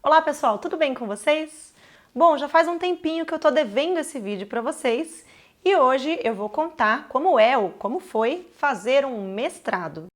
Olá pessoal, tudo bem com vocês? Bom, já faz um tempinho que eu tô devendo esse vídeo para vocês e hoje eu vou contar como foi fazer um mestrado.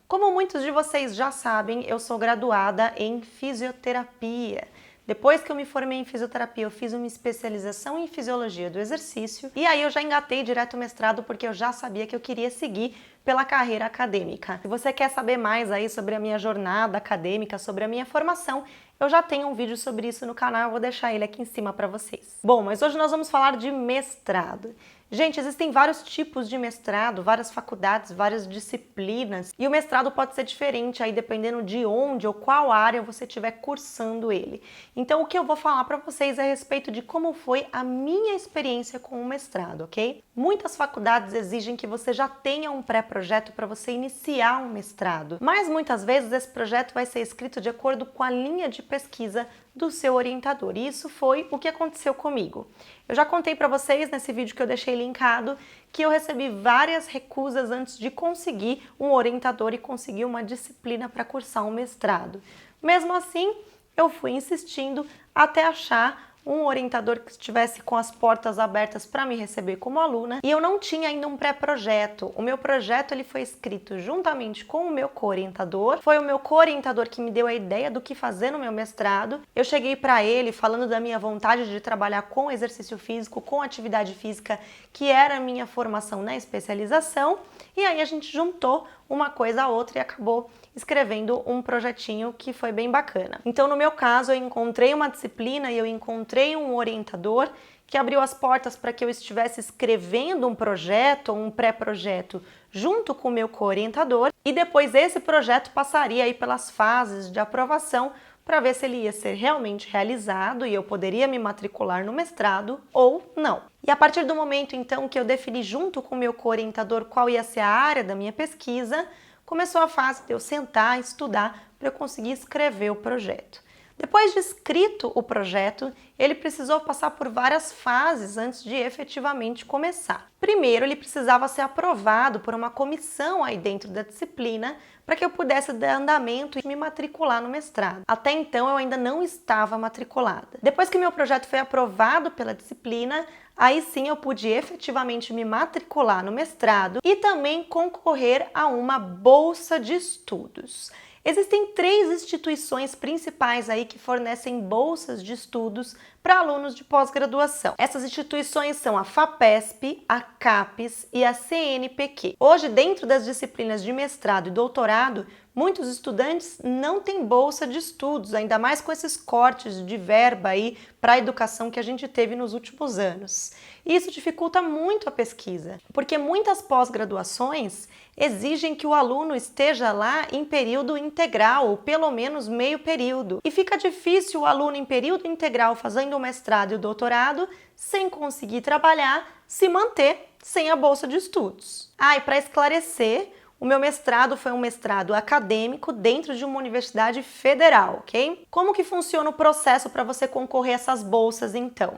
Como muitos de vocês já sabem, eu sou graduada em fisioterapia. Depois que eu me formei em fisioterapia, eu fiz uma especialização em fisiologia do exercício e aí eu já engatei direto o mestrado porque eu já sabia que eu queria seguir pela carreira acadêmica. Se você quer saber mais aí sobre a minha jornada acadêmica, sobre a minha formação, eu já tenho um vídeo sobre isso no canal, eu vou deixar ele aqui em cima para vocês. Bom, mas hoje nós vamos falar de mestrado. Gente, existem vários tipos de mestrado, várias faculdades, várias disciplinas, e o mestrado pode ser diferente aí dependendo de onde ou qual área você estiver cursando ele. Então, o que eu vou falar para vocês é a respeito de como foi a minha experiência com o mestrado, ok? Muitas faculdades exigem que você já tenha um pré-projeto para você iniciar um mestrado, mas muitas vezes esse projeto vai ser escrito de acordo com a linha de pesquisa do seu orientador. E isso foi o que aconteceu comigo. Eu já contei para vocês nesse vídeo que eu deixei linkado que eu recebi várias recusas antes de conseguir um orientador e conseguir uma disciplina para cursar um mestrado. Mesmo assim, eu fui insistindo até achar um orientador que estivesse com as portas abertas para me receber como aluna, e eu não tinha ainda um pré-projeto. O meu projeto ele foi escrito juntamente com o meu co-orientador. Foi o meu co-orientador que me deu a ideia do que fazer no meu mestrado. Eu cheguei para ele falando da minha vontade de trabalhar com exercício físico, com atividade física, que era a minha formação na especialização, e aí a gente juntou uma coisa a outra e acabou escrevendo um projetinho que foi bem bacana. Então, no meu caso, eu encontrei uma disciplina e eu encontrei um orientador que abriu as portas para que eu estivesse escrevendo um projeto ou um pré-projeto junto com o meu co-orientador, e depois esse projeto passaria aí pelas fases de aprovação para ver se ele ia ser realmente realizado e eu poderia me matricular no mestrado ou não. E a partir do momento então que eu defini junto com o meu co-orientador qual ia ser a área da minha pesquisa, começou a fase de eu sentar e estudar para eu conseguir escrever o projeto. Depois de escrito o projeto, ele precisou passar por várias fases antes de efetivamente começar. Primeiro, ele precisava ser aprovado por uma comissão aí dentro da disciplina para que eu pudesse dar andamento e me matricular no mestrado. Até então, eu ainda não estava matriculada. Depois que meu projeto foi aprovado pela disciplina, aí sim eu pude efetivamente me matricular no mestrado e também concorrer a uma bolsa de estudos. Existem 3 instituições principais aí que fornecem bolsas de estudos para alunos de pós-graduação. Essas instituições são a FAPESP, a CAPES e a CNPq. Hoje, dentro das disciplinas de mestrado e doutorado, muitos estudantes não têm bolsa de estudos, ainda mais com esses cortes de verba aí para a educação que a gente teve nos últimos anos. E isso dificulta muito a pesquisa, porque muitas pós-graduações exigem que o aluno esteja lá em período integral, ou pelo menos meio período. E fica difícil o aluno em período integral fazendo o mestrado e o doutorado, sem conseguir trabalhar, se manter sem a bolsa de estudos. E para esclarecer, o meu mestrado foi um mestrado acadêmico dentro de uma universidade federal, ok? Como que funciona o processo para você concorrer a essas bolsas, então?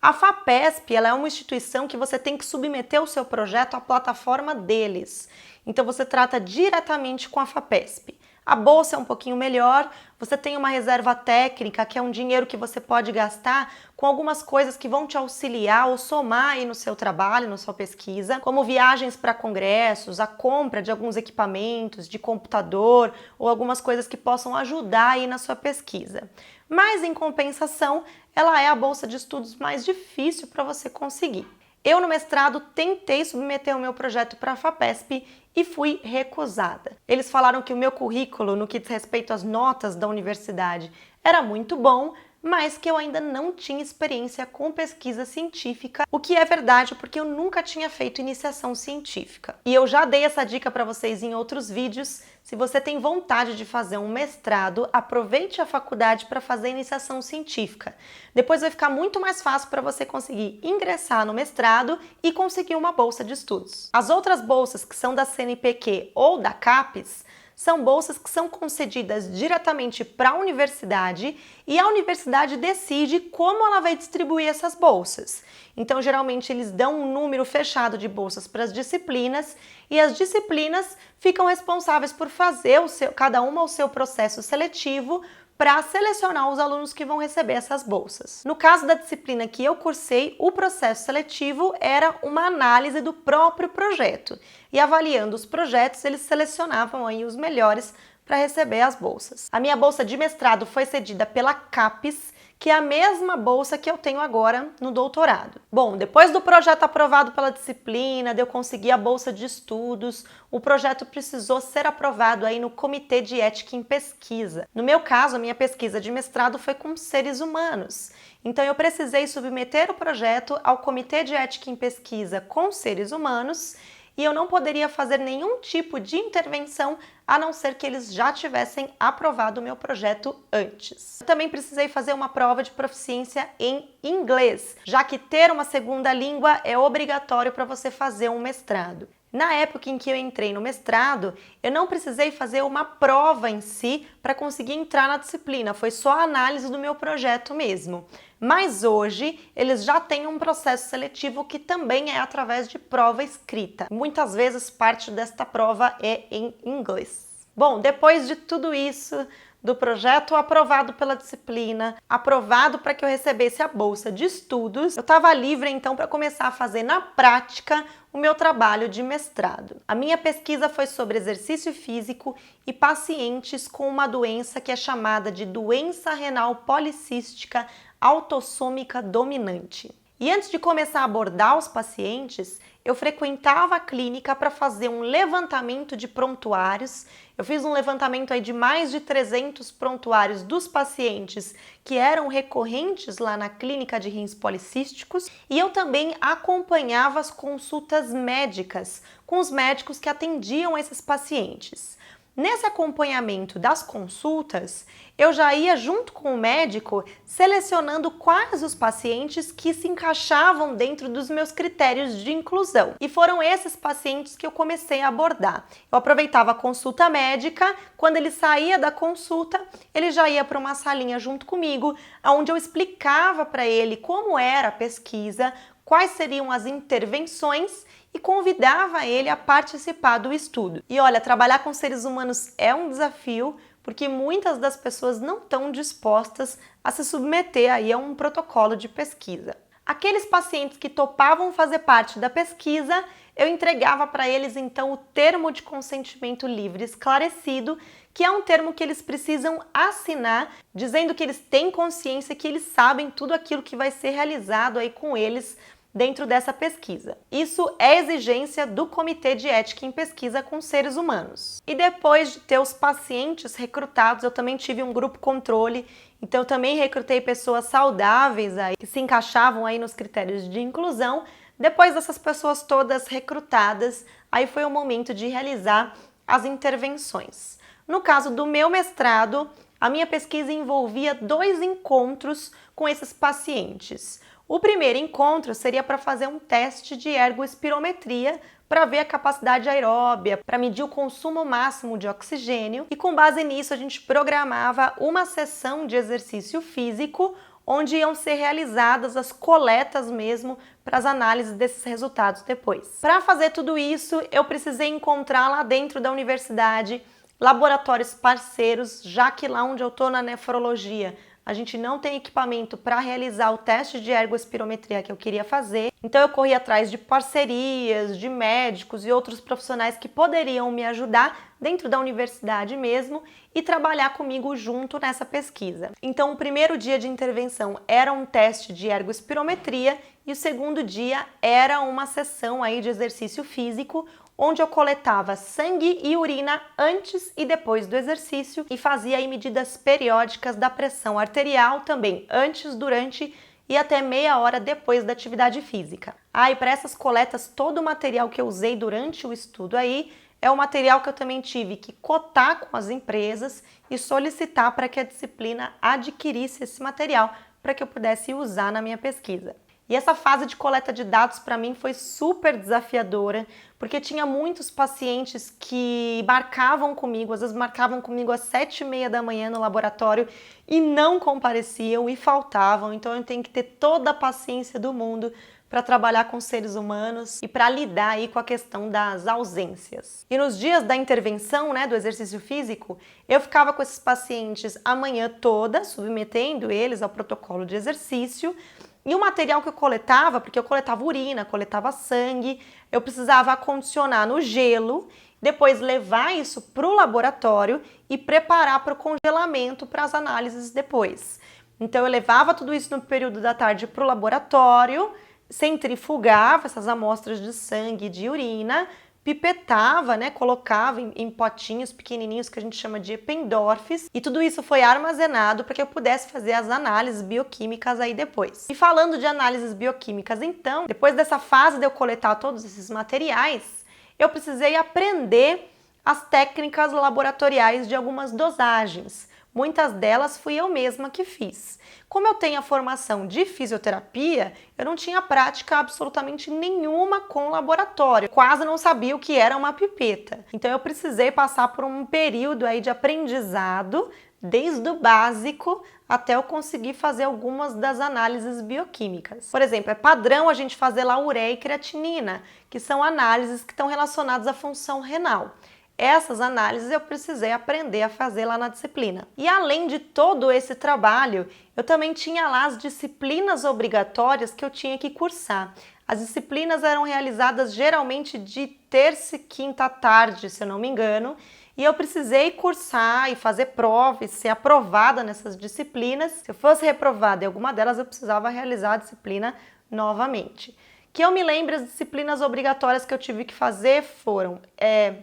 A FAPESP ela é uma instituição que você tem que submeter o seu projeto à plataforma deles. Então você trata diretamente com a FAPESP. A bolsa é um pouquinho melhor, você tem uma reserva técnica, que é um dinheiro que você pode gastar com algumas coisas que vão te auxiliar ou somar aí no seu trabalho, na sua pesquisa, como viagens para congressos, a compra de alguns equipamentos, de computador ou algumas coisas que possam ajudar aí na sua pesquisa. Mas, em compensação, ela é a bolsa de estudos mais difícil para você conseguir. Eu, no mestrado, tentei submeter o meu projeto para a FAPESP e fui recusada. Eles falaram que o meu currículo, no que diz respeito às notas da universidade, era muito bom, mas que eu ainda não tinha experiência com pesquisa científica, o que é verdade porque eu nunca tinha feito iniciação científica. E eu já dei essa dica para vocês em outros vídeos. Se você tem vontade de fazer um mestrado, aproveite a faculdade para fazer iniciação científica. Depois vai ficar muito mais fácil para você conseguir ingressar no mestrado e conseguir uma bolsa de estudos. As outras bolsas, que são da CNPq ou da CAPES, são bolsas que são concedidas diretamente para a universidade e a universidade decide como ela vai distribuir essas bolsas. Então, geralmente, eles dão um número fechado de bolsas para as disciplinas e as disciplinas ficam responsáveis por fazer cada uma o seu processo seletivo para selecionar os alunos que vão receber essas bolsas. No caso da disciplina que eu cursei, o processo seletivo era uma análise do próprio projeto. E avaliando os projetos, eles selecionavam aí os melhores para receber as bolsas. A minha bolsa de mestrado foi cedida pela CAPES, que é a mesma bolsa que eu tenho agora no doutorado. Bom, depois do projeto aprovado pela disciplina, de eu conseguir a bolsa de estudos, o projeto precisou ser aprovado aí no Comitê de Ética em Pesquisa. No meu caso, a minha pesquisa de mestrado foi com seres humanos. Então, eu precisei submeter o projeto ao Comitê de Ética em Pesquisa com seres humanos e eu não poderia fazer nenhum tipo de intervenção a não ser que eles já tivessem aprovado o meu projeto antes. Eu também precisei fazer uma prova de proficiência em inglês, já que ter uma segunda língua é obrigatório para você fazer um mestrado. Na época em que eu entrei no mestrado, eu não precisei fazer uma prova em si para conseguir entrar na disciplina, foi só a análise do meu projeto mesmo. Mas hoje, eles já têm um processo seletivo que também é através de prova escrita. Muitas vezes, parte desta prova é em inglês. Bom, depois de tudo isso, do projeto aprovado pela disciplina, aprovado para que eu recebesse a bolsa de estudos, eu estava livre então para começar a fazer na prática o meu trabalho de mestrado. A minha pesquisa foi sobre exercício físico e pacientes com uma doença que é chamada de doença renal policística autossômica dominante. E antes de começar a abordar os pacientes, eu frequentava a clínica para fazer um levantamento de prontuários. Eu fiz um levantamento aí de mais de 300 prontuários dos pacientes que eram recorrentes lá na clínica de rins policísticos e eu também acompanhava as consultas médicas com os médicos que atendiam esses pacientes. Nesse acompanhamento das consultas, eu já ia junto com o médico selecionando quais os pacientes que se encaixavam dentro dos meus critérios de inclusão. E foram esses pacientes que eu comecei a abordar. Eu aproveitava a consulta médica, quando ele saía da consulta, ele já ia para uma salinha junto comigo, onde eu explicava para ele como era a pesquisa, quais seriam as intervenções e convidava ele a participar do estudo. E olha, trabalhar com seres humanos é um desafio, porque muitas das pessoas não estão dispostas a se submeter aí a um protocolo de pesquisa. Aqueles pacientes que topavam fazer parte da pesquisa, eu entregava para eles então o termo de consentimento livre esclarecido, que é um termo que eles precisam assinar, dizendo que eles têm consciência, que eles sabem tudo aquilo que vai ser realizado aí com eles dentro dessa pesquisa. Isso é exigência do Comitê de Ética em Pesquisa com Seres Humanos. E depois de ter os pacientes recrutados, eu também tive um grupo controle, então eu também recrutei pessoas saudáveis aí, que se encaixavam aí nos critérios de inclusão. Depois dessas pessoas todas recrutadas, aí foi o momento de realizar as intervenções. No caso do meu mestrado, a minha pesquisa envolvia 2 encontros com esses pacientes. O primeiro encontro seria para fazer um teste de ergoespirometria para ver a capacidade aeróbia, para medir o consumo máximo de oxigênio e com base nisso a gente programava uma sessão de exercício físico onde iam ser realizadas as coletas mesmo para as análises desses resultados depois. Para fazer tudo isso, eu precisei encontrar lá dentro da universidade laboratórios parceiros, já que lá onde eu estou na nefrologia a gente não tem equipamento para realizar o teste de ergoespirometria que eu queria fazer. Então eu corri atrás de parcerias, de médicos e outros profissionais que poderiam me ajudar dentro da universidade mesmo e trabalhar comigo junto nessa pesquisa. Então o primeiro dia de intervenção era um teste de ergoespirometria e o segundo dia era uma sessão aí de exercício físico, onde eu coletava sangue e urina antes e depois do exercício e fazia aí medidas periódicas da pressão arterial também antes, durante e até meia hora depois da atividade física. E para essas coletas, todo o material que eu usei durante o estudo aí é o material que eu também tive que cotar com as empresas e solicitar para que a disciplina adquirisse esse material para que eu pudesse usar na minha pesquisa. E essa fase de coleta de dados para mim foi super desafiadora, porque tinha muitos pacientes que marcavam comigo, às vezes marcavam comigo às 7h30 da manhã no laboratório e não compareciam e faltavam. Então eu tenho que ter toda a paciência do mundo para trabalhar com seres humanos e para lidar aí com a questão das ausências. E nos dias da intervenção, do exercício físico, eu ficava com esses pacientes a manhã toda, submetendo eles ao protocolo de exercício. E o material que eu coletava, porque eu coletava urina, coletava sangue, eu precisava acondicionar no gelo, depois levar isso para o laboratório e preparar para o congelamento para as análises depois. Então eu levava tudo isso no período da tarde para o laboratório, centrifugava essas amostras de sangue e de urina, pipetava, colocava em potinhos pequenininhos que a gente chama de Eppendorfs, e tudo isso foi armazenado para que eu pudesse fazer as análises bioquímicas aí depois. E falando de análises bioquímicas, então, depois dessa fase de eu coletar todos esses materiais, eu precisei aprender as técnicas laboratoriais de algumas dosagens. Muitas delas fui eu mesma que fiz. Como eu tenho a formação de fisioterapia, eu não tinha prática absolutamente nenhuma com laboratório. Quase não sabia o que era uma pipeta. Então eu precisei passar por um período aí de aprendizado, desde o básico até eu conseguir fazer algumas das análises bioquímicas. Por exemplo, é padrão a gente fazer lá ureia e creatinina, que são análises que estão relacionadas à função renal. Essas análises eu precisei aprender a fazer lá na disciplina. E além de todo esse trabalho, eu também tinha lá as disciplinas obrigatórias que eu tinha que cursar. As disciplinas eram realizadas geralmente de terça e quinta à tarde, se eu não me engano, e eu precisei cursar e fazer prova e ser aprovada nessas disciplinas. Se eu fosse reprovada em alguma delas, eu precisava realizar a disciplina novamente. Que eu me lembro, as disciplinas obrigatórias que eu tive que fazer foram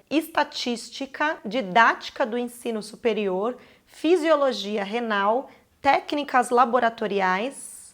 estatística, didática do ensino superior, fisiologia renal, técnicas laboratoriais,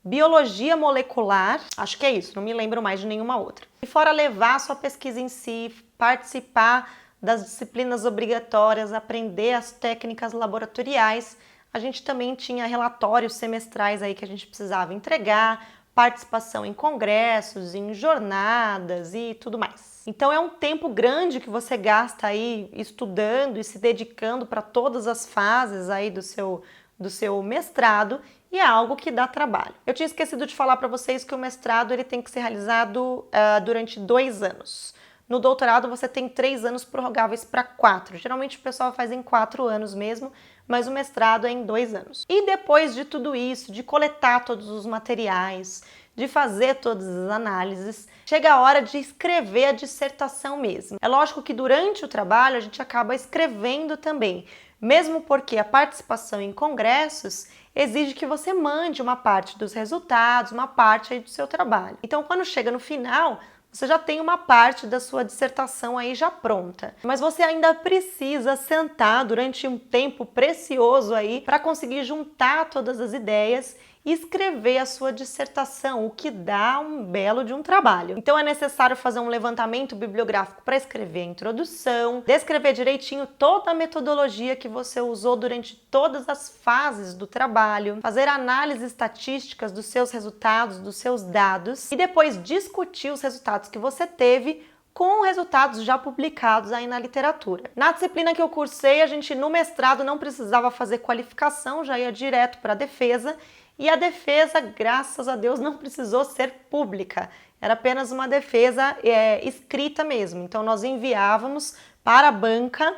biologia molecular, acho que é isso, não me lembro mais de nenhuma outra. E fora levar a sua pesquisa em si, participar das disciplinas obrigatórias, aprender as técnicas laboratoriais, a gente também tinha relatórios semestrais aí que a gente precisava entregar, participação em congressos, em jornadas e tudo mais. Então é um tempo grande que você gasta aí estudando e se dedicando para todas as fases aí do seu mestrado, e é algo que dá trabalho. Eu tinha esquecido de falar para vocês que o mestrado ele tem que ser realizado durante 2 anos. No doutorado você tem 3 anos prorrogáveis para 4. Geralmente o pessoal faz em 4 anos mesmo, mas o mestrado é em 2 anos. E depois de tudo isso, de coletar todos os materiais, de fazer todas as análises, chega a hora de escrever a dissertação mesmo. É lógico que durante o trabalho a gente acaba escrevendo também, mesmo porque a participação em congressos exige que você mande uma parte dos resultados, uma parte aí do seu trabalho. Então, quando chega no final, você já tem uma parte da sua dissertação aí já pronta, mas você ainda precisa sentar durante um tempo precioso aí para conseguir juntar todas as ideias e escrever a sua dissertação, o que dá um belo de um trabalho. Então é necessário fazer um levantamento bibliográfico para escrever a introdução, descrever direitinho toda a metodologia que você usou durante todas as fases do trabalho, fazer análises estatísticas dos seus resultados, dos seus dados e depois discutir os resultados que você teve com resultados já publicados aí na literatura. Na disciplina que eu cursei, a gente no mestrado não precisava fazer qualificação, já ia direto para a defesa. E a defesa, graças a Deus, não precisou ser pública. Era apenas uma defesa escrita mesmo. Então, nós enviávamos para a banca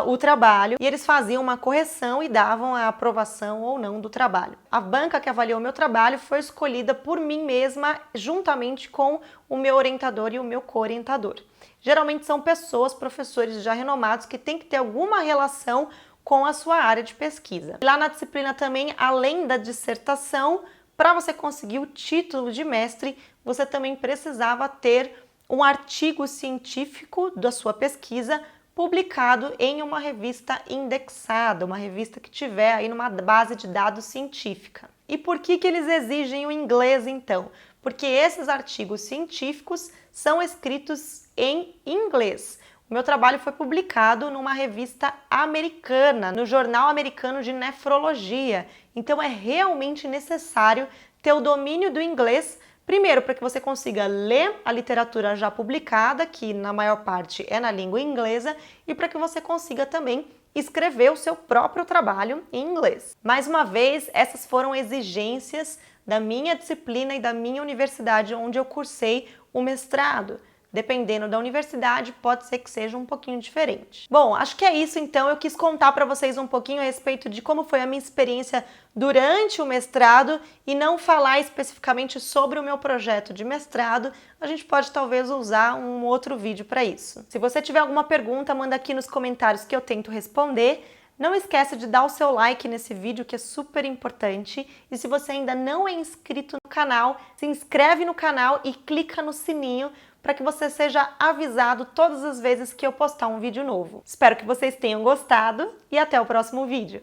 o trabalho e eles faziam uma correção e davam a aprovação ou não do trabalho. A banca que avaliou o meu trabalho foi escolhida por mim mesma, juntamente com o meu orientador e o meu co-orientador. Geralmente são pessoas, professores já renomados, que têm que ter alguma relação com a sua área de pesquisa. Lá na disciplina também, além da dissertação, para você conseguir o título de mestre, você também precisava ter um artigo científico da sua pesquisa publicado em uma revista indexada, uma revista que tiver aí numa base de dados científica. E por que eles exigem o inglês então? Porque esses artigos científicos são escritos em inglês. O meu trabalho foi publicado numa revista americana, no Jornal Americano de Nefrologia. Então é realmente necessário ter o domínio do inglês. Primeiro, para que você consiga ler a literatura já publicada, que na maior parte é na língua inglesa, e para que você consiga também escrever o seu próprio trabalho em inglês. Mais uma vez, essas foram exigências da minha disciplina e da minha universidade onde eu cursei o mestrado. Dependendo da universidade, pode ser que seja um pouquinho diferente. Bom, acho que é isso então. Eu quis contar para vocês um pouquinho a respeito de como foi a minha experiência durante o mestrado e não falar especificamente sobre o meu projeto de mestrado. A gente pode talvez usar um outro vídeo para isso. Se você tiver alguma pergunta, manda aqui nos comentários que eu tento responder. Não esqueça de dar o seu like nesse vídeo, que é super importante. E se você ainda não é inscrito no canal, se inscreve no canal e clica no sininho para que você seja avisado todas as vezes que eu postar um vídeo novo. Espero que vocês tenham gostado e até o próximo vídeo.